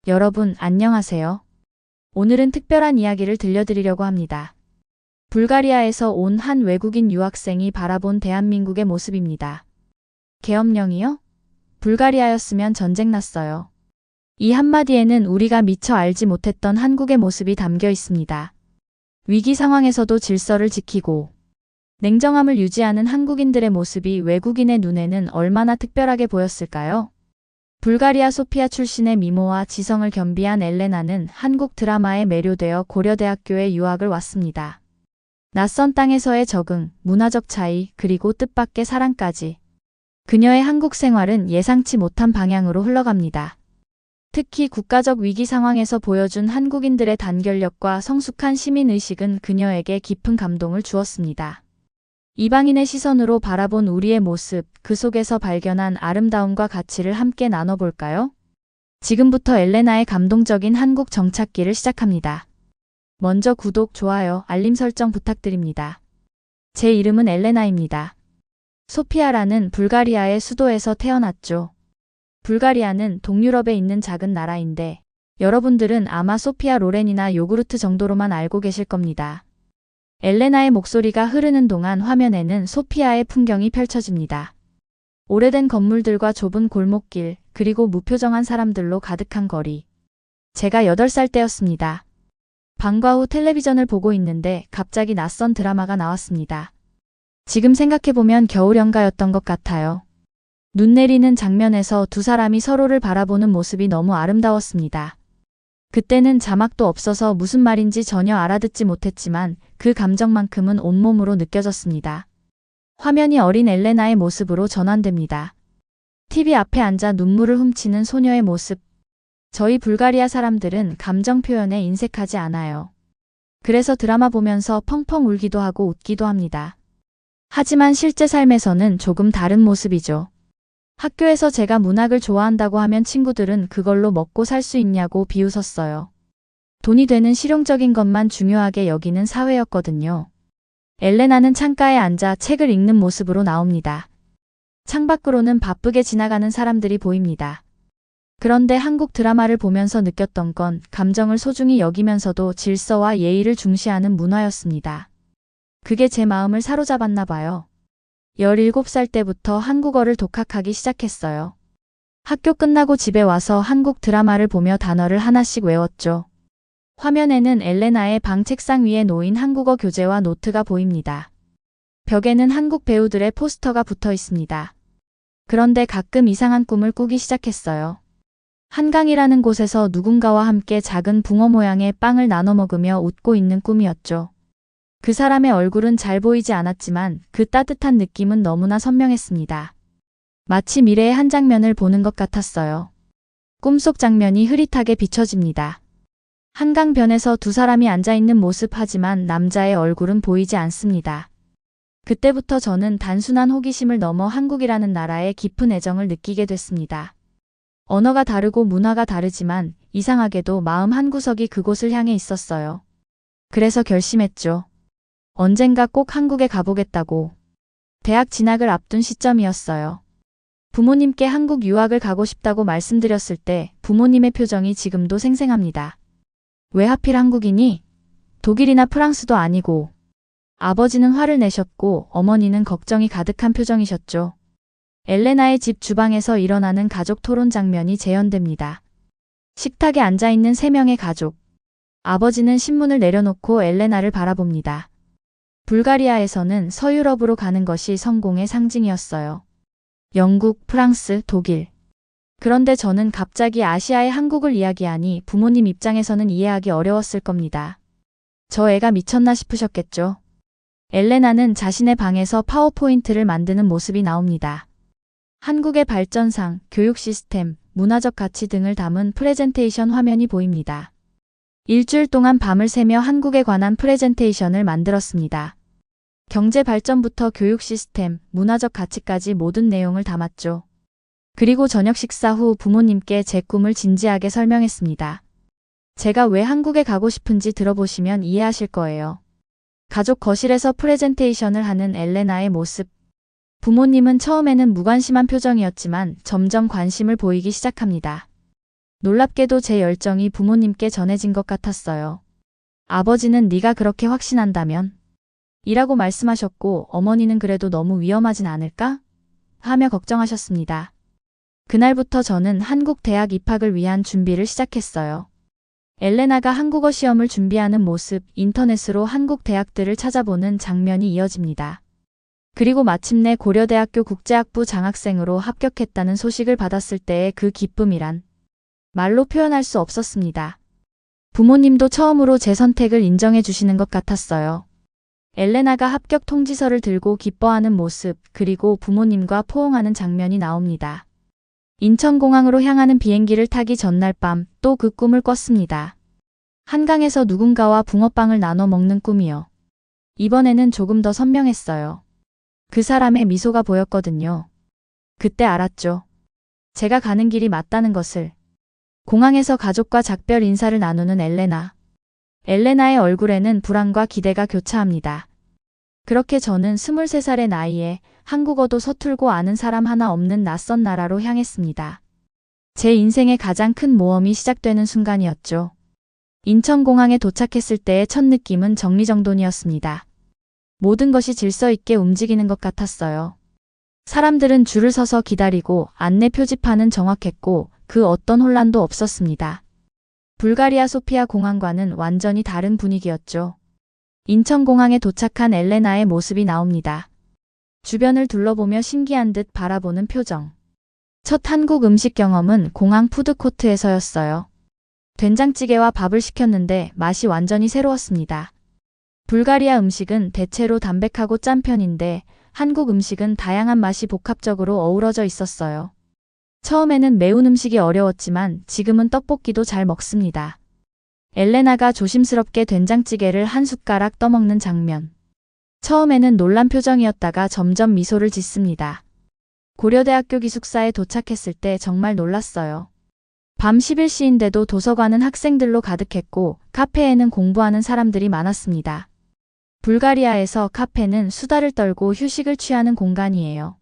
여러분, 안녕하세요. 오늘은 특별한 이야기를 들려드리려고 합니다. 불가리아에서 온 한 외국인 유학생이 바라본 대한민국의 모습입니다. 계엄령이요? 불가리아였으면 전쟁 났어요. 이 한마디에는 우리가 미처 알지 못했던 한국의 모습이 담겨 있습니다. 위기 상황에서도 질서를 지키고 냉정함을 유지하는 한국인들의 모습이 외국인의 눈에는 얼마나 특별하게 보였을까요? 불가리아 소피아 출신의 미모와 지성을 겸비한 엘레나는 한국 드라마에 매료되어 고려대학교에 유학을 왔습니다. 낯선 땅에서의 적응, 문화적 차이, 그리고 뜻밖의 사랑까지. 그녀의 한국 생활은 예상치 못한 방향으로 흘러갑니다. 특히 국가적 위기 상황에서 보여준 한국인들의 단결력과 성숙한 시민의식은 그녀에게 깊은 감동을 주었습니다. 이방인의 시선으로 바라본 우리의 모습, 그 속에서 발견한 아름다움과 가치를 함께 나눠볼까요? 지금부터 엘레나의 감동적인 한국 정착기를 시작합니다. 먼저 구독, 좋아요, 알림 설정 부탁드립니다. 제 이름은 엘레나입니다. 소피아라는 불가리아의 수도에서 태어났죠. 불가리아는 동유럽에 있는 작은 나라인데 여러분들은 아마 소피아 로렌이나 요구르트 정도로만 알고 계실 겁니다. 엘레나의 목소리가 흐르는 동안 화면에는 소피아의 풍경이 펼쳐집니다. 오래된 건물들과 좁은 골목길, 그리고 무표정한 사람들로 가득한 거리. 제가 8살 때였습니다. 방과 후 텔레비전을 보고 있는데 갑자기 낯선 드라마가 나왔습니다. 지금 생각해보면 겨울연가였던 것 같아요. 눈 내리는 장면에서 두 사람이 서로를 바라보는 모습이 너무 아름다웠습니다. 그때는 자막도 없어서 무슨 말인지 전혀 알아듣지 못했지만 그 감정만큼은 온몸으로 느껴졌습니다. 화면이 어린 엘레나의 모습으로 전환됩니다. TV 앞에 앉아 눈물을 훔치는 소녀의 모습. 저희 불가리아 사람들은 감정 표현에 인색하지 않아요. 그래서 드라마 보면서 펑펑 울기도 하고 웃기도 합니다. 하지만 실제 삶에서는 조금 다른 모습이죠. 학교에서 제가 문학을 좋아한다고 하면 친구들은 그걸로 먹고 살 수 있냐고 비웃었어요. 돈이 되는 실용적인 것만 중요하게 여기는 사회였거든요. 엘레나는 창가에 앉아 책을 읽는 모습으로 나옵니다. 창밖으로는 바쁘게 지나가는 사람들이 보입니다. 그런데 한국 드라마를 보면서 느꼈던 건 감정을 소중히 여기면서도 질서와 예의를 중시하는 문화였습니다. 그게 제 마음을 사로잡았나 봐요. 17살 때부터 한국어를 독학하기 시작했어요. 학교 끝나고 집에 와서 한국 드라마를 보며 단어를 하나씩 외웠죠. 화면에는 엘레나의 방 책상 위에 놓인 한국어 교재와 노트가 보입니다. 벽에는 한국 배우들의 포스터가 붙어 있습니다. 그런데 가끔 이상한 꿈을 꾸기 시작했어요. 한강이라는 곳에서 누군가와 함께 작은 붕어 모양의 빵을 나눠 먹으며 웃고 있는 꿈이었죠. 그 사람의 얼굴은 잘 보이지 않았지만 그 따뜻한 느낌은 너무나 선명했습니다. 마치 미래의 한 장면을 보는 것 같았어요. 꿈속 장면이 흐릿하게 비춰집니다. 한강변에서 두 사람이 앉아있는 모습 하지만 남자의 얼굴은 보이지 않습니다. 그때부터 저는 단순한 호기심을 넘어 한국이라는 나라에 깊은 애정을 느끼게 됐습니다. 언어가 다르고 문화가 다르지만 이상하게도 마음 한구석이 그곳을 향해 있었어요. 그래서 결심했죠. 언젠가 꼭 한국에 가보겠다고. 대학 진학을 앞둔 시점이었어요. 부모님께 한국 유학을 가고 싶다고 말씀드렸을 때 부모님의 표정이 지금도 생생합니다. 왜 하필 한국이니? 독일이나 프랑스도 아니고. 아버지는 화를 내셨고 어머니는 걱정이 가득한 표정이셨죠. 엘레나의 집 주방에서 일어나는 가족 토론 장면이 재현됩니다. 식탁에 앉아있는 3명의 가족. 아버지는 신문을 내려놓고 엘레나를 바라봅니다. 불가리아에서는 서유럽으로 가는 것이 성공의 상징이었어요. 영국, 프랑스, 독일. 그런데 저는 갑자기 아시아의 한국을 이야기하니 부모님 입장에서는 이해하기 어려웠을 겁니다. 저 애가 미쳤나 싶으셨겠죠. 엘레나는 자신의 방에서 파워포인트를 만드는 모습이 나옵니다. 한국의 발전상, 교육 시스템, 문화적 가치 등을 담은 프레젠테이션 화면이 보입니다. 일주일 동안 밤을 새며 한국에 관한 프레젠테이션을 만들었습니다. 경제 발전부터 교육 시스템, 문화적 가치까지 모든 내용을 담았죠. 그리고 저녁 식사 후 부모님께 제 꿈을 진지하게 설명했습니다. 제가 왜 한국에 가고 싶은지 들어보시면 이해하실 거예요. 가족 거실에서 프레젠테이션을 하는 엘레나의 모습. 부모님은 처음에는 무관심한 표정이었지만 점점 관심을 보이기 시작합니다. 놀랍게도 제 열정이 부모님께 전해진 것 같았어요. 아버지는 네가 그렇게 확신한다면? 이라고 말씀하셨고 어머니는 그래도 너무 위험하진 않을까? 하며 걱정하셨습니다. 그날부터 저는 한국 대학 입학을 위한 준비를 시작했어요. 엘레나가 한국어 시험을 준비하는 모습, 인터넷으로 한국 대학들을 찾아보는 장면이 이어집니다. 그리고 마침내 고려대학교 국제학부 장학생으로 합격했다는 소식을 받았을 때의 그 기쁨이란 말로 표현할 수 없었습니다. 부모님도 처음으로 제 선택을 인정해 주시는 것 같았어요. 엘레나가 합격 통지서를 들고 기뻐하는 모습, 그리고 부모님과 포옹하는 장면이 나옵니다. 인천공항으로 향하는 비행기를 타기 전날 밤 또 그 꿈을 꿨습니다. 한강에서 누군가와 붕어빵을 나눠 먹는 꿈이요. 이번에는 조금 더 선명했어요. 그 사람의 미소가 보였거든요. 그때 알았죠. 제가 가는 길이 맞다는 것을. 공항에서 가족과 작별 인사를 나누는 엘레나. 엘레나의 얼굴에는 불안과 기대가 교차합니다. 그렇게 저는 23살의 나이에 한국어도 서툴고 아는 사람 하나 없는 낯선 나라로 향했습니다. 제 인생의 가장 큰 모험이 시작되는 순간이었죠. 인천공항에 도착했을 때의 첫 느낌은 정리정돈이었습니다. 모든 것이 질서 있게 움직이는 것 같았어요. 사람들은 줄을 서서 기다리고 안내 표지판은 정확했고 그 어떤 혼란도 없었습니다. 불가리아 소피아 공항과는 완전히 다른 분위기였죠. 인천공항에 도착한 엘레나의 모습이 나옵니다. 주변을 둘러보며 신기한 듯 바라보는 표정. 첫 한국 음식 경험은 공항 푸드코트에서였어요. 된장찌개와 밥을 시켰는데 맛이 완전히 새로웠습니다. 불가리아 음식은 대체로 담백하고 짠 편인데 한국 음식은 다양한 맛이 복합적으로 어우러져 있었어요. 처음에는 매운 음식이 어려웠지만 지금은 떡볶이도 잘 먹습니다. 엘레나가 조심스럽게 된장찌개를 한 숟가락 떠먹는 장면. 처음에는 놀란 표정이었다가 점점 미소를 짓습니다. 고려대학교 기숙사에 도착했을 때 정말 놀랐어요. 밤 11시인데도 도서관은 학생들로 가득했고 카페에는 공부하는 사람들이 많았습니다. 불가리아에서 카페는 수다를 떨고 휴식을 취하는 공간이에요.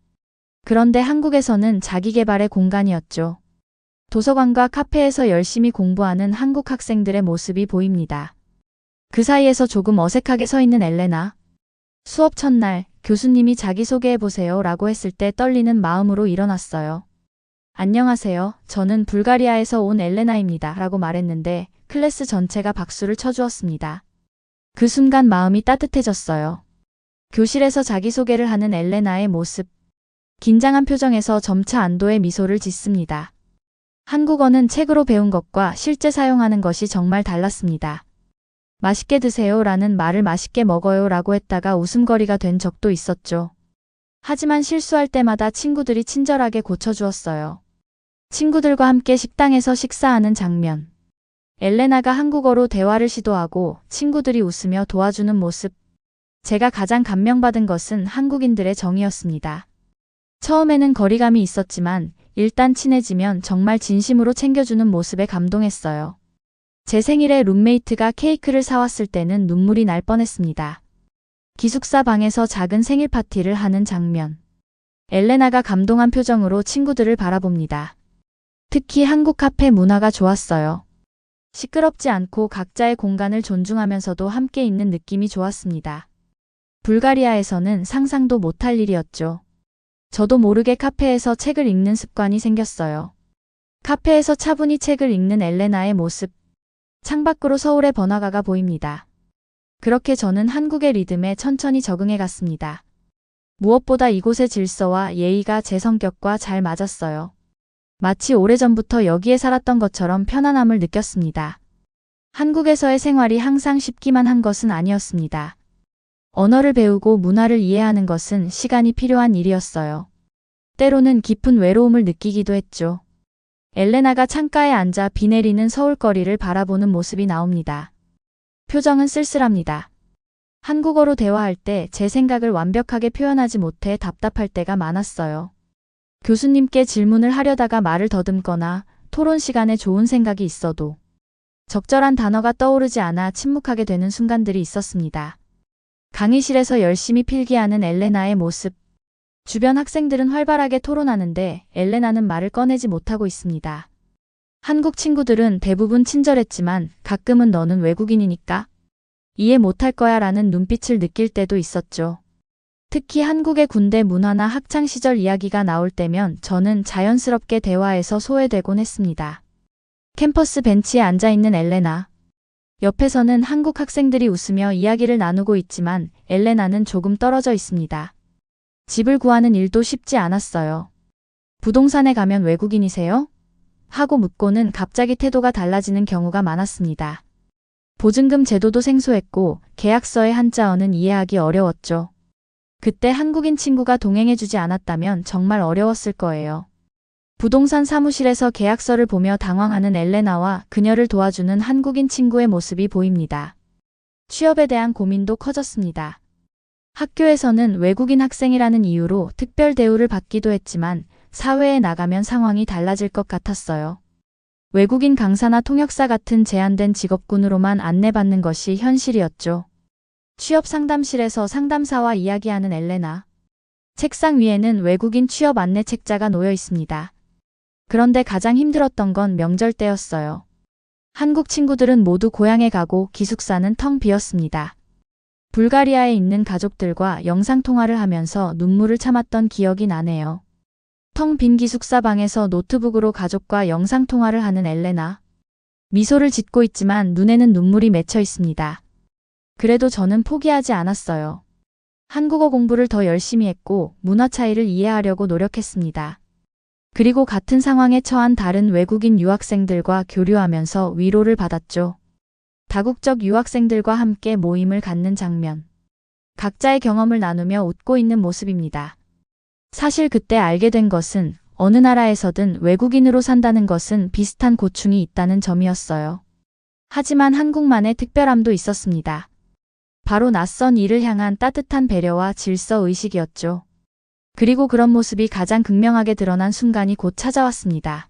그런데 한국에서는 자기계발의 공간이었죠. 도서관과 카페에서 열심히 공부하는 한국 학생들의 모습이 보입니다. 그 사이에서 조금 어색하게 서 있는 엘레나. 수업 첫날 교수님이 자기소개해보세요 라고 했을 때 떨리는 마음으로 일어났어요. 안녕하세요. 저는 불가리아에서 온 엘레나입니다 라고 말했는데 클래스 전체가 박수를 쳐주었습니다. 그 순간 마음이 따뜻해졌어요. 교실에서 자기소개를 하는 엘레나의 모습. 긴장한 표정에서 점차 안도의 미소를 짓습니다. 한국어는 책으로 배운 것과 실제 사용하는 것이 정말 달랐습니다. 맛있게 드세요 라는 말을 맛있게 먹어요 라고 했다가 웃음거리가 된 적도 있었죠. 하지만 실수할 때마다 친구들이 친절하게 고쳐주었어요. 친구들과 함께 식당에서 식사하는 장면. 엘레나가 한국어로 대화를 시도하고 친구들이 웃으며 도와주는 모습. 제가 가장 감명받은 것은 한국인들의 정이었습니다. 처음에는 거리감이 있었지만 일단 친해지면 정말 진심으로 챙겨주는 모습에 감동했어요. 제 생일에 룸메이트가 케이크를 사왔을 때는 눈물이 날 뻔했습니다. 기숙사 방에서 작은 생일 파티를 하는 장면. 엘레나가 감동한 표정으로 친구들을 바라봅니다. 특히 한국 카페 문화가 좋았어요. 시끄럽지 않고 각자의 공간을 존중하면서도 함께 있는 느낌이 좋았습니다. 불가리아에서는 상상도 못할 일이었죠. 저도 모르게 카페에서 책을 읽는 습관이 생겼어요. 카페에서 차분히 책을 읽는 엘레나의 모습. 창밖으로 서울의 번화가가 보입니다. 그렇게 저는 한국의 리듬에 천천히 적응해 갔습니다. 무엇보다 이곳의 질서와 예의가 제 성격과 잘 맞았어요. 마치 오래전부터 여기에 살았던 것처럼 편안함을 느꼈습니다. 한국에서의 생활이 항상 쉽기만 한 것은 아니었습니다. 언어를 배우고 문화를 이해하는 것은 시간이 필요한 일이었어요. 때로는 깊은 외로움을 느끼기도 했죠. 엘레나가 창가에 앉아 비 내리는 서울거리를 바라보는 모습이 나옵니다. 표정은 쓸쓸합니다. 한국어로 대화할 때 제 생각을 완벽하게 표현하지 못해 답답할 때가 많았어요. 교수님께 질문을 하려다가 말을 더듬거나 토론 시간에 좋은 생각이 있어도 적절한 단어가 떠오르지 않아 침묵하게 되는 순간들이 있었습니다. 강의실에서 열심히 필기하는 엘레나의 모습. 주변 학생들은 활발하게 토론하는데 엘레나는 말을 꺼내지 못하고 있습니다. 한국 친구들은 대부분 친절했지만 가끔은 너는 외국인이니까 이해 못할 거야 라는 눈빛을 느낄 때도 있었죠. 특히 한국의 군대 문화나 학창 시절 이야기가 나올 때면 저는 자연스럽게 대화에서 소외되곤 했습니다. 캠퍼스 벤치에 앉아있는 엘레나. 옆에서는 한국 학생들이 웃으며 이야기를 나누고 있지만 엘레나는 조금 떨어져 있습니다. 집을 구하는 일도 쉽지 않았어요. 부동산에 가면 외국인이세요? 하고 묻고는 갑자기 태도가 달라지는 경우가 많았습니다. 보증금 제도도 생소했고 계약서의 한자어는 이해하기 어려웠죠. 그때 한국인 친구가 동행해주지 않았다면 정말 어려웠을 거예요. 부동산 사무실에서 계약서를 보며 당황하는 엘레나와 그녀를 도와주는 한국인 친구의 모습이 보입니다. 취업에 대한 고민도 커졌습니다. 학교에서는 외국인 학생이라는 이유로 특별 대우를 받기도 했지만 사회에 나가면 상황이 달라질 것 같았어요. 외국인 강사나 통역사 같은 제한된 직업군으로만 안내받는 것이 현실이었죠. 취업 상담실에서 상담사와 이야기하는 엘레나. 책상 위에는 외국인 취업 안내 책자가 놓여 있습니다. 그런데 가장 힘들었던 건 명절 때였어요. 한국 친구들은 모두 고향에 가고 기숙사는 텅 비었습니다. 불가리아에 있는 가족들과 영상통화를 하면서 눈물을 참았던 기억이 나네요. 텅 빈 기숙사 방에서 노트북으로 가족과 영상통화를 하는 엘레나. 미소를 짓고 있지만 눈에는 눈물이 맺혀 있습니다. 그래도 저는 포기하지 않았어요. 한국어 공부를 더 열심히 했고 문화 차이를 이해하려고 노력했습니다. 그리고 같은 상황에 처한 다른 외국인 유학생들과 교류하면서 위로를 받았죠. 다국적 유학생들과 함께 모임을 갖는 장면. 각자의 경험을 나누며 웃고 있는 모습입니다. 사실 그때 알게 된 것은 어느 나라에서든 외국인으로 산다는 것은 비슷한 고충이 있다는 점이었어요. 하지만 한국만의 특별함도 있었습니다. 바로 낯선 이를 향한 따뜻한 배려와 질서 의식이었죠. 그리고 그런 모습이 가장 극명하게 드러난 순간이 곧 찾아왔습니다.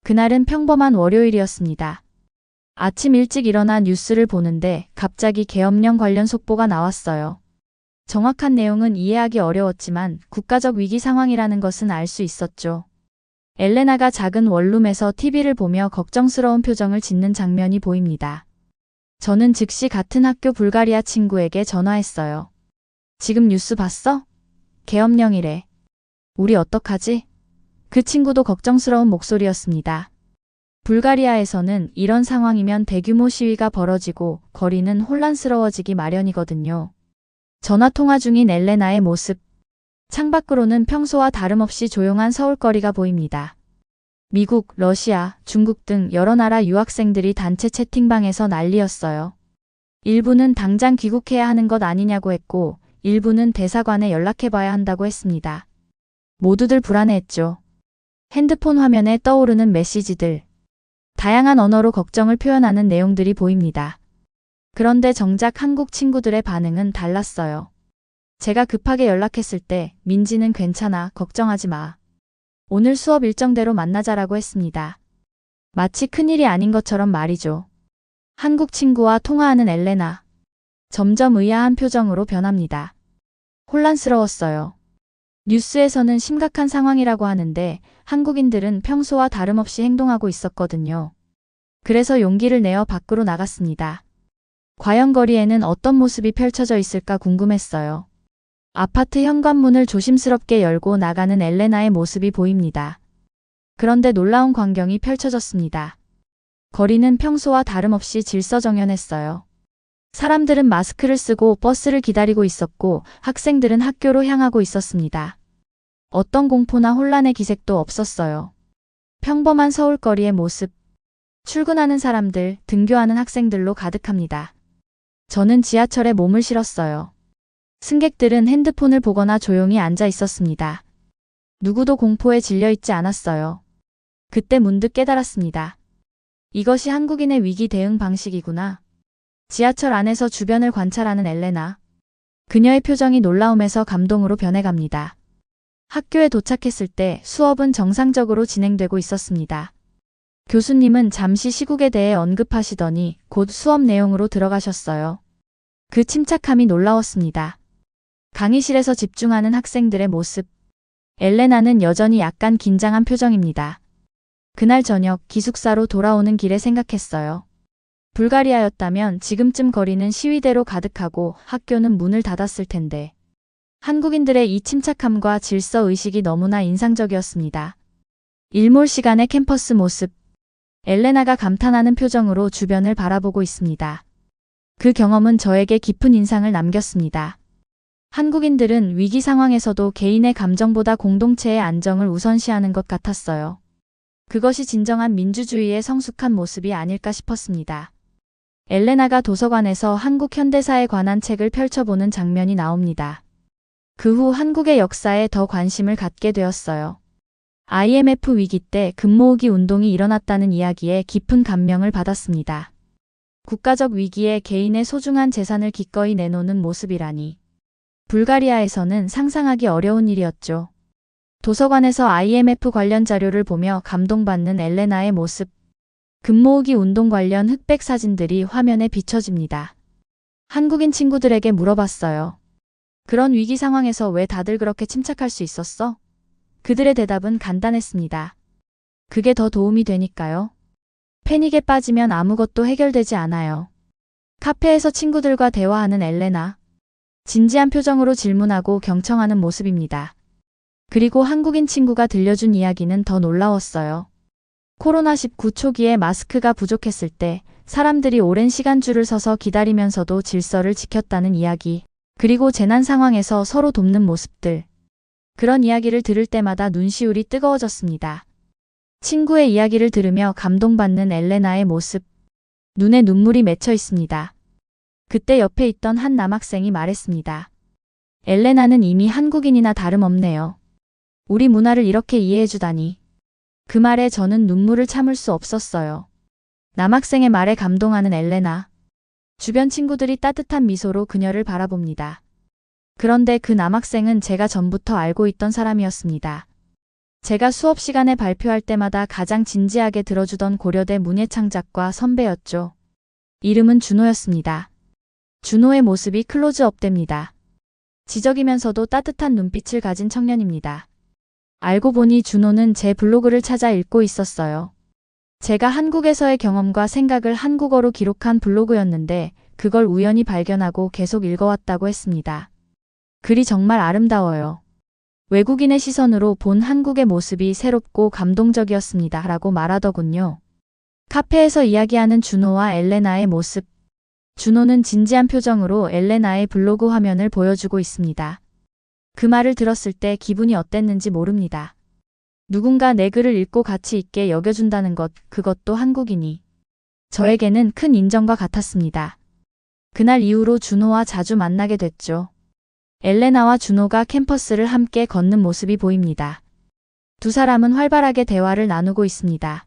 그날은 평범한 월요일이었습니다. 아침 일찍 일어나 뉴스를 보는데 갑자기 계엄령 관련 속보가 나왔어요. 정확한 내용은 이해하기 어려웠지만 국가적 위기 상황이라는 것은 알 수 있었죠. 엘레나가 작은 원룸에서 TV를 보며 걱정스러운 표정을 짓는 장면이 보입니다. 저는 즉시 같은 학교 불가리아 친구에게 전화했어요. 지금 뉴스 봤어? 계엄령이래. 우리 어떡하지? 그 친구도 걱정스러운 목소리였습니다. 불가리아에서는 이런 상황이면 대규모 시위가 벌어지고 거리는 혼란스러워지기 마련이거든요. 전화통화 중인 엘레나의 모습. 창밖으로는 평소와 다름없이 조용한 서울거리가 보입니다. 미국, 러시아, 중국 등 여러 나라 유학생들이 단체 채팅방에서 난리였어요. 일부는 당장 귀국해야 하는 것 아니냐고 했고 일부는 대사관에 연락해봐야 한다고 했습니다. 모두들 불안해했죠. 핸드폰 화면에 떠오르는 메시지들. 다양한 언어로 걱정을 표현하는 내용들이 보입니다. 그런데 정작 한국 친구들의 반응은 달랐어요. 제가 급하게 연락했을 때 민지는 괜찮아, 걱정하지 마. 오늘 수업 일정대로 만나자라고 했습니다. 마치 큰일이 아닌 것처럼 말이죠. 한국 친구와 통화하는 엘레나. 점점 의아한 표정으로 변합니다. 혼란스러웠어요. 뉴스에서는 심각한 상황이라고 하는데 한국인들은 평소와 다름없이 행동하고 있었거든요. 그래서 용기를 내어 밖으로 나갔습니다. 과연 거리에는 어떤 모습이 펼쳐져 있을까 궁금했어요. 아파트 현관문을 조심스럽게 열고 나가는 엘레나의 모습이 보입니다. 그런데 놀라운 광경이 펼쳐졌습니다. 거리는 평소와 다름없이 질서정연했어요. 사람들은 마스크를 쓰고 버스를 기다리고 있었고 학생들은 학교로 향하고 있었습니다. 어떤 공포나 혼란의 기색도 없었어요. 평범한 서울거리의 모습. 출근하는 사람들, 등교하는 학생들로 가득합니다. 저는 지하철에 몸을 실었어요. 승객들은 핸드폰을 보거나 조용히 앉아 있었습니다. 누구도 공포에 질려 있지 않았어요. 그때 문득 깨달았습니다. 이것이 한국인의 위기 대응 방식이구나. 지하철 안에서 주변을 관찰하는 엘레나. 그녀의 표정이 놀라움에서 감동으로 변해갑니다. 학교에 도착했을 때 수업은 정상적으로 진행되고 있었습니다. 교수님은 잠시 시국에 대해 언급하시더니 곧 수업 내용으로 들어가셨어요. 그 침착함이 놀라웠습니다. 강의실에서 집중하는 학생들의 모습. 엘레나는 여전히 약간 긴장한 표정입니다. 그날 저녁 기숙사로 돌아오는 길에 생각했어요. 불가리아였다면 지금쯤 거리는 시위대로 가득하고 학교는 문을 닫았을 텐데. 한국인들의 이 침착함과 질서 의식이 너무나 인상적이었습니다. 일몰 시간의 캠퍼스 모습. 엘레나가 감탄하는 표정으로 주변을 바라보고 있습니다. 그 경험은 저에게 깊은 인상을 남겼습니다. 한국인들은 위기 상황에서도 개인의 감정보다 공동체의 안정을 우선시하는 것 같았어요. 그것이 진정한 민주주의의 성숙한 모습이 아닐까 싶었습니다. 엘레나가 도서관에서 한국 현대사에 관한 책을 펼쳐보는 장면이 나옵니다. 그 후 한국의 역사에 더 관심을 갖게 되었어요. IMF 위기 때 금모으기 운동이 일어났다는 이야기에 깊은 감명을 받았습니다. 국가적 위기에 개인의 소중한 재산을 기꺼이 내놓는 모습이라니. 불가리아에서는 상상하기 어려운 일이었죠. 도서관에서 IMF 관련 자료를 보며 감동받는 엘레나의 모습. 금모으기 운동 관련 흑백 사진들이 화면에 비춰집니다. 한국인 친구들에게 물어봤어요. 그런 위기 상황에서 왜 다들 그렇게 침착할 수 있었어? 그들의 대답은 간단했습니다. 그게 더 도움이 되니까요. 패닉에 빠지면 아무것도 해결되지 않아요. 카페에서 친구들과 대화하는 엘레나. 진지한 표정으로 질문하고 경청하는 모습입니다. 그리고 한국인 친구가 들려준 이야기는 더 놀라웠어요. 코로나19 초기에 마스크가 부족했을 때 사람들이 오랜 시간 줄을 서서 기다리면서도 질서를 지켰다는 이야기. 그리고 재난 상황에서 서로 돕는 모습들. 그런 이야기를 들을 때마다 눈시울이 뜨거워졌습니다. 친구의 이야기를 들으며 감동받는 엘레나의 모습. 눈에 눈물이 맺혀 있습니다. 그때 옆에 있던 한 남학생이 말했습니다. 엘레나는 이미 한국인이나 다름없네요. 우리 문화를 이렇게 이해해주다니. 그 말에 저는 눈물을 참을 수 없었어요. 남학생의 말에 감동하는 엘레나. 주변 친구들이 따뜻한 미소로 그녀를 바라봅니다. 그런데 그 남학생은 제가 전부터 알고 있던 사람이었습니다. 제가 수업 시간에 발표할 때마다 가장 진지하게 들어주던 고려대 문예창작과 선배였죠. 이름은 준호였습니다. 준호의 모습이 클로즈업됩니다. 지적이면서도 따뜻한 눈빛을 가진 청년입니다. 알고 보니 준호는 제 블로그를 찾아 읽고 있었어요. 제가 한국에서의 경험과 생각을 한국어로 기록한 블로그였는데 그걸 우연히 발견하고 계속 읽어왔다고 했습니다. 글이 정말 아름다워요. 외국인의 시선으로 본 한국의 모습이 새롭고 감동적이었습니다. 라고 말하더군요. 카페에서 이야기하는 준호와 엘레나의 모습. 준호는 진지한 표정으로 엘레나의 블로그 화면을 보여주고 있습니다. 그 말을 들었을 때 기분이 어땠는지 모릅니다. 누군가 내 글을 읽고 가치 있게 여겨준다는 것, 그것도 한국인이. 저에게는 큰 인정과 같았습니다. 그날 이후로 준호와 자주 만나게 됐죠. 엘레나와 준호가 캠퍼스를 함께 걷는 모습이 보입니다. 두 사람은 활발하게 대화를 나누고 있습니다.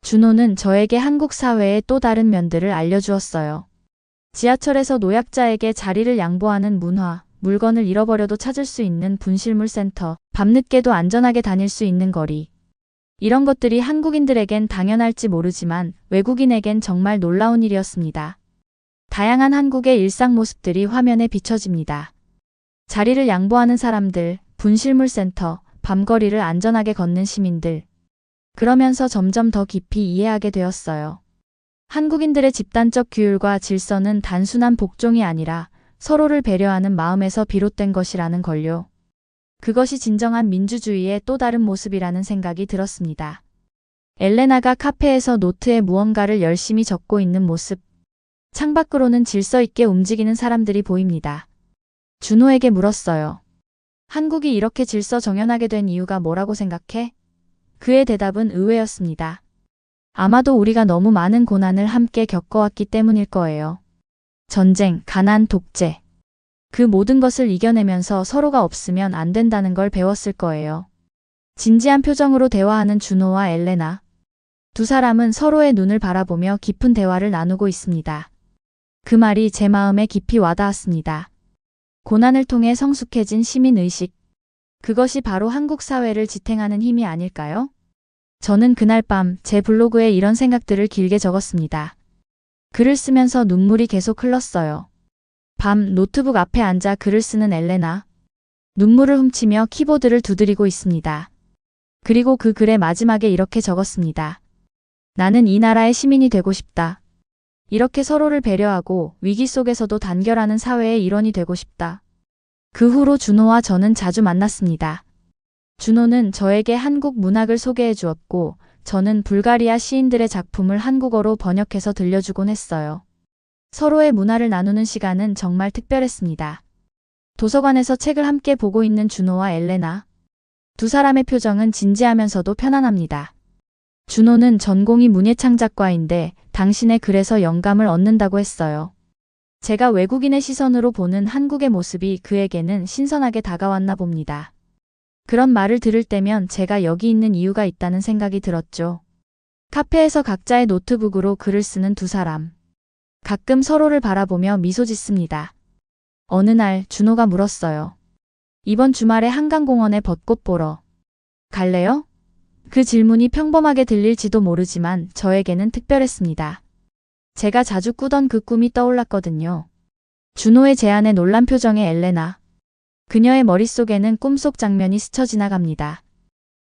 준호는 저에게 한국 사회의 또 다른 면들을 알려주었어요. 지하철에서 노약자에게 자리를 양보하는 문화, 물건을 잃어버려도 찾을 수 있는 분실물 센터, 밤늦게도 안전하게 다닐 수 있는 거리. 이런 것들이 한국인들에겐 당연할지 모르지만 외국인에겐 정말 놀라운 일이었습니다. 다양한 한국의 일상 모습들이 화면에 비춰집니다. 자리를 양보하는 사람들, 분실물 센터, 밤거리를 안전하게 걷는 시민들. 그러면서 점점 더 깊이 이해하게 되었어요. 한국인들의 집단적 규율과 질서는 단순한 복종이 아니라 서로를 배려하는 마음에서 비롯된 것이라는 걸요. 그것이 진정한 민주주의의 또 다른 모습이라는 생각이 들었습니다. 엘레나가 카페에서 노트에 무언가를 열심히 적고 있는 모습. 창밖으로는 질서 있게 움직이는 사람들이 보입니다. 준호에게 물었어요. 한국이 이렇게 질서 정연하게 된 이유가 뭐라고 생각해? 그의 대답은 의외였습니다. 아마도 우리가 너무 많은 고난을 함께 겪어왔기 때문일 거예요. 전쟁, 가난, 독재. 그 모든 것을 이겨내면서 서로가 없으면 안 된다는 걸 배웠을 거예요. 진지한 표정으로 대화하는 준호와 엘레나. 두 사람은 서로의 눈을 바라보며 깊은 대화를 나누고 있습니다. 그 말이 제 마음에 깊이 와닿았습니다. 고난을 통해 성숙해진 시민의식. 그것이 바로 한국 사회를 지탱하는 힘이 아닐까요? 저는 그날 밤 제 블로그에 이런 생각들을 길게 적었습니다. 글을 쓰면서 눈물이 계속 흘렀어요. 밤 노트북 앞에 앉아 글을 쓰는 엘레나. 눈물을 훔치며 키보드를 두드리고 있습니다. 그리고 그 글의 마지막에 이렇게 적었습니다. 나는 이 나라의 시민이 되고 싶다. 이렇게 서로를 배려하고 위기 속에서도 단결하는 사회의 일원이 되고 싶다. 그 후로 준호와 저는 자주 만났습니다. 준호는 저에게 한국 문학을 소개해 주었고 저는 불가리아 시인들의 작품을 한국어로 번역해서 들려주곤 했어요. 서로의 문화를 나누는 시간은 정말 특별했습니다. 도서관에서 책을 함께 보고 있는 준호와 엘레나. 두 사람의 표정은 진지하면서도 편안합니다. 준호는 전공이 문예창작과인데 당신의 글에서 영감을 얻는다고 했어요. 제가 외국인의 시선으로 보는 한국의 모습이 그에게는 신선하게 다가왔나 봅니다. 그런 말을 들을 때면 제가 여기 있는 이유가 있다는 생각이 들었죠. 카페에서 각자의 노트북으로 글을 쓰는 두 사람. 가끔 서로를 바라보며 미소 짓습니다. 어느 날 준호가 물었어요. 이번 주말에 한강공원에 벚꽃 보러 갈래요? 그 질문이 평범하게 들릴지도 모르지만 저에게는 특별했습니다. 제가 자주 꾸던 그 꿈이 떠올랐거든요. 준호의 제안에 놀란 표정의 엘레나. 그녀의 머릿속에는 꿈속 장면이 스쳐 지나갑니다.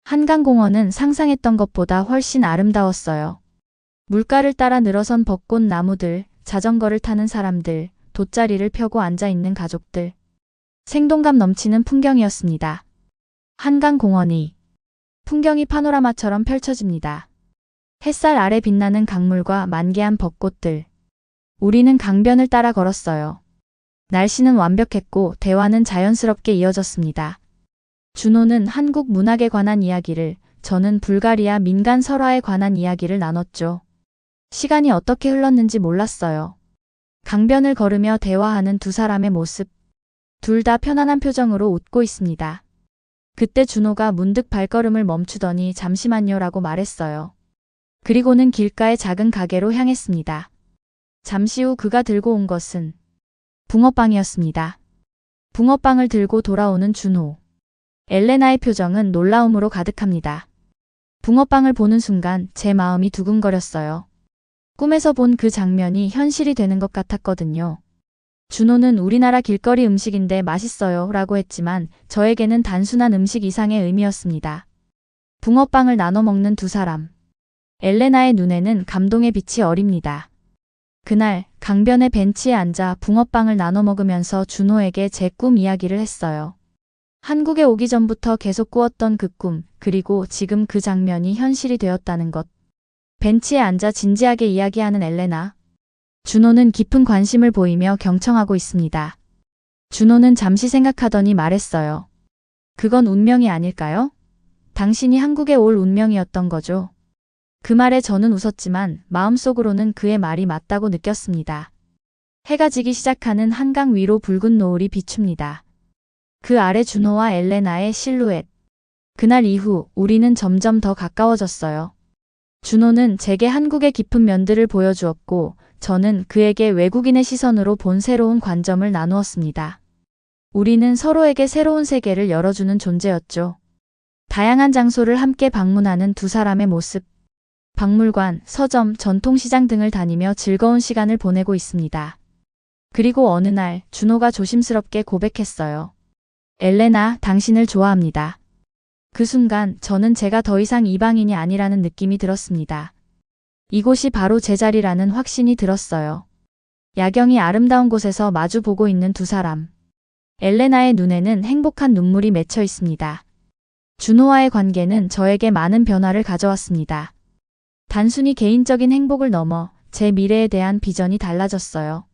한강공원은 상상했던 것보다 훨씬 아름다웠어요. 물가를 따라 늘어선 벚꽃 나무들, 자전거를 타는 사람들, 돗자리를 펴고 앉아있는 가족들. 생동감 넘치는 풍경이었습니다. 한강공원이 풍경이 파노라마처럼 펼쳐집니다. 햇살 아래 빛나는 강물과 만개한 벚꽃들. 우리는 강변을 따라 걸었어요. 날씨는 완벽했고 대화는 자연스럽게 이어졌습니다. 준호는 한국 문학에 관한 이야기를, 저는 불가리아 민간 설화에 관한 이야기를 나눴죠. 시간이 어떻게 흘렀는지 몰랐어요. 강변을 걸으며 대화하는 두 사람의 모습. 둘 다 편안한 표정으로 웃고 있습니다. 그때 준호가 문득 발걸음을 멈추더니 잠시만요라고 말했어요. 그리고는 길가의 작은 가게로 향했습니다. 잠시 후 그가 들고 온 것은 붕어빵이었습니다. 붕어빵을 들고 돌아오는 준호. 엘레나의 표정은 놀라움으로 가득합니다. 붕어빵을 보는 순간 제 마음이 두근거렸어요. 꿈에서 본 그 장면이 현실이 되는 것 같았거든요. 준호는 우리나라 길거리 음식인데 맛있어요 라고 했지만 저에게는 단순한 음식 이상의 의미였습니다. 붕어빵을 나눠 먹는 두 사람. 엘레나의 눈에는 감동의 빛이 어립니다. 그날 강변의 벤치에 앉아 붕어빵을 나눠 먹으면서 준호에게 제 꿈 이야기를 했어요. 한국에 오기 전부터 계속 꾸었던 그 꿈, 그리고 지금 그 장면이 현실이 되었다는 것. 벤치에 앉아 진지하게 이야기하는 엘레나. 준호는 깊은 관심을 보이며 경청하고 있습니다. 준호는 잠시 생각하더니 말했어요. 그건 운명이 아닐까요? 당신이 한국에 올 운명이었던 거죠. 그 말에 저는 웃었지만 마음속으로는 그의 말이 맞다고 느꼈습니다. 해가 지기 시작하는 한강 위로 붉은 노을이 비춥니다. 그 아래 준호와 엘레나의 실루엣. 그날 이후 우리는 점점 더 가까워졌어요. 준호는 제게 한국의 깊은 면들을 보여주었고 저는 그에게 외국인의 시선으로 본 새로운 관점을 나누었습니다. 우리는 서로에게 새로운 세계를 열어주는 존재였죠. 다양한 장소를 함께 방문하는 두 사람의 모습. 박물관, 서점, 전통시장 등을 다니며 즐거운 시간을 보내고 있습니다. 그리고 어느 날 준호가 조심스럽게 고백했어요. 엘레나, 당신을 좋아합니다. 그 순간 저는 제가 더 이상 이방인이 아니라는 느낌이 들었습니다. 이곳이 바로 제 자리라는 확신이 들었어요. 야경이 아름다운 곳에서 마주보고 있는 두 사람. 엘레나의 눈에는 행복한 눈물이 맺혀 있습니다. 준호와의 관계는 저에게 많은 변화를 가져왔습니다. 단순히 개인적인 행복을 넘어 제 미래에 대한 비전이 달라졌어요.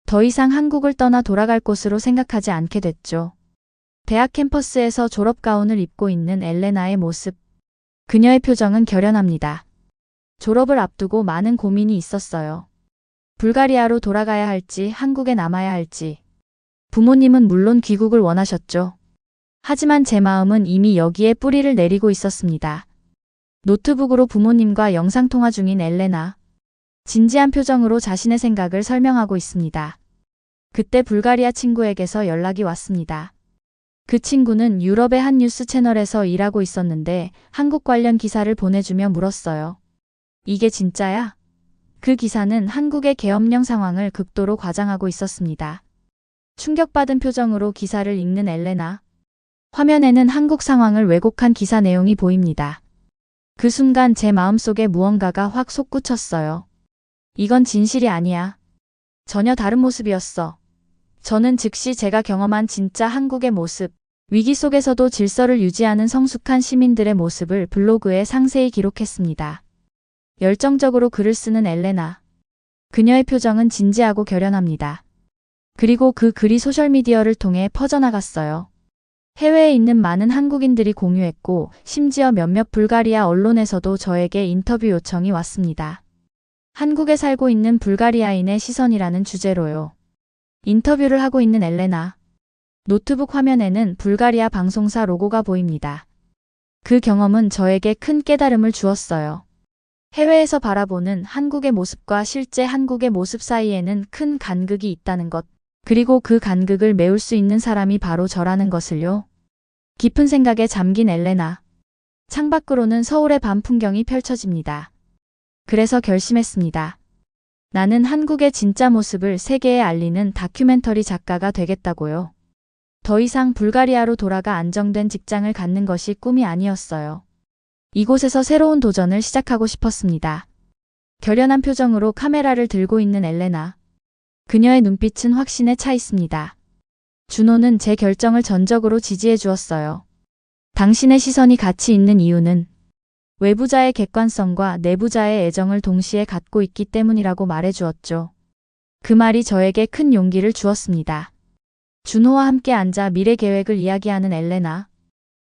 더 이상 한국을 떠나 돌아갈 곳으로 생각하지 않게 됐죠. 대학 캠퍼스에서 졸업가운을 입고 있는 엘레나의 모습. 그녀의 표정은 결연합니다. 졸업을 앞두고 많은 고민이 있었어요. 불가리아로 돌아가야 할지 한국에 남아야 할지. 부모님은 물론 귀국을 원하셨죠. 하지만 제 마음은 이미 여기에 뿌리를 내리고 있었습니다. 노트북으로 부모님과 영상통화 중인 엘레나. 진지한 표정으로 자신의 생각을 설명하고 있습니다. 그때 불가리아 친구에게서 연락이 왔습니다. 그 친구는 유럽의 한 뉴스 채널에서 일하고 있었는데 한국 관련 기사를 보내주며 물었어요. 이게 진짜야? 그 기사는 한국의 계엄령 상황을 극도로 과장하고 있었습니다. 충격받은 표정으로 기사를 읽는 엘레나. 화면에는 한국 상황을 왜곡한 기사 내용이 보입니다. 그 순간 제 마음속에 무언가가 확 솟구쳤어요. 이건 진실이 아니야. 전혀 다른 모습이었어. 저는 즉시 제가 경험한 진짜 한국의 모습, 위기 속에서도 질서를 유지하는 성숙한 시민들의 모습을 블로그에 상세히 기록했습니다. 열정적으로 글을 쓰는 엘레나. 그녀의 표정은 진지하고 결연합니다. 그리고 그 글이 소셜미디어를 통해 퍼져나갔어요. 해외에 있는 많은 한국인들이 공유했고 심지어 몇몇 불가리아 언론에서도 저에게 인터뷰 요청이 왔습니다. 한국에 살고 있는 불가리아인의 시선이라는 주제로요. 인터뷰를 하고 있는 엘레나. 노트북 화면에는 불가리아 방송사 로고가 보입니다. 그 경험은 저에게 큰 깨달음을 주었어요. 해외에서 바라보는 한국의 모습과 실제 한국의 모습 사이에는 큰 간극이 있다는 것, 그리고 그 간극을 메울 수 있는 사람이 바로 저라는 것을요. 깊은 생각에 잠긴 엘레나. 창밖으로는 서울의 밤 풍경이 펼쳐집니다. 그래서 결심했습니다. 나는 한국의 진짜 모습을 세계에 알리는 다큐멘터리 작가가 되겠다고요. 더 이상 불가리아로 돌아가 안정된 직장을 갖는 것이 꿈이 아니었어요. 이곳에서 새로운 도전을 시작하고 싶었습니다. 결연한 표정으로 카메라를 들고 있는 엘레나. 그녀의 눈빛은 확신에 차 있습니다. 준호는 제 결정을 전적으로 지지해 주었어요. 당신의 시선이 가치 있는 이유는 외부자의 객관성과 내부자의 애정을 동시에 갖고 있기 때문이라고 말해 주었죠. 그 말이 저에게 큰 용기를 주었습니다. 준호와 함께 앉아 미래 계획을 이야기하는 엘레나.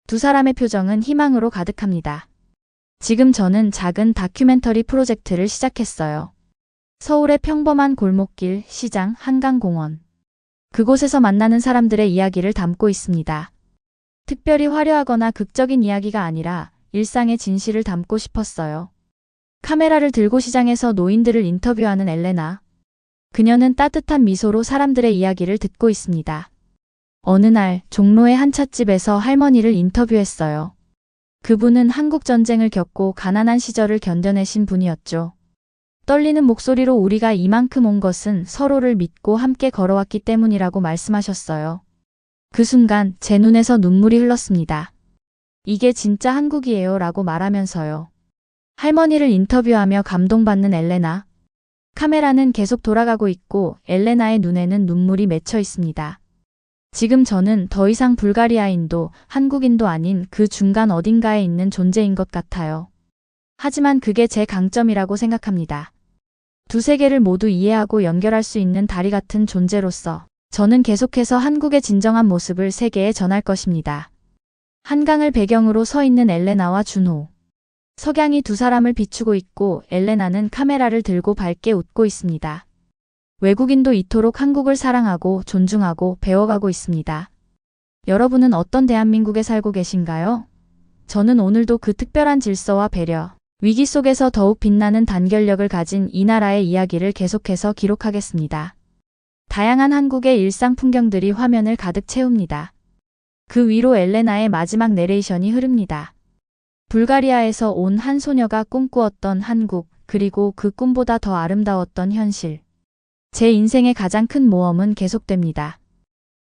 두 사람의 표정은 희망으로 가득합니다. 지금 저는 작은 다큐멘터리 프로젝트를 시작했어요. 서울의 평범한 골목길, 시장, 한강공원. 그곳에서 만나는 사람들의 이야기를 담고 있습니다. 특별히 화려하거나 극적인 이야기가 아니라 일상의 진실을 담고 싶었어요. 카메라를 들고 시장에서 노인들을 인터뷰하는 엘레나. 그녀는 따뜻한 미소로 사람들의 이야기를 듣고 있습니다. 어느 날 종로의 한 찻집에서 할머니를 인터뷰했어요. 그분은 한국 전쟁을 겪고 가난한 시절을 견뎌내신 분이었죠. 떨리는 목소리로 우리가 이만큼 온 것은 서로를 믿고 함께 걸어왔기 때문이라고 말씀하셨어요. 그 순간 제 눈에서 눈물이 흘렀습니다. 이게 진짜 한국이에요 라고 말하면서요. 할머니를 인터뷰하며 감동받는 엘레나. 카메라는 계속 돌아가고 있고 엘레나의 눈에는 눈물이 맺혀 있습니다. 지금 저는 더 이상 불가리아인도 한국인도 아닌 그 중간 어딘가에 있는 존재인 것 같아요. 하지만 그게 제 강점이라고 생각합니다. 두 세계를 모두 이해하고 연결할 수 있는 다리 같은 존재로서 저는 계속해서 한국의 진정한 모습을 세계에 전할 것입니다. 한강을 배경으로 서 있는 엘레나와 준호. 석양이 두 사람을 비추고 있고 엘레나는 카메라를 들고 밝게 웃고 있습니다. 외국인도 이토록 한국을 사랑하고 존중하고 배워가고 있습니다. 여러분은 어떤 대한민국에 살고 계신가요? 저는 오늘도 그 특별한 질서와 배려, 위기 속에서 더욱 빛나는 단결력을 가진 이 나라의 이야기를 계속해서 기록하겠습니다. 다양한 한국의 일상 풍경들이 화면을 가득 채웁니다. 그 위로 엘레나의 마지막 내레이션이 흐릅니다. 불가리아에서 온 한 소녀가 꿈꾸었던 한국, 그리고 그 꿈보다 더 아름다웠던 현실. 제 인생의 가장 큰 모험은 계속됩니다.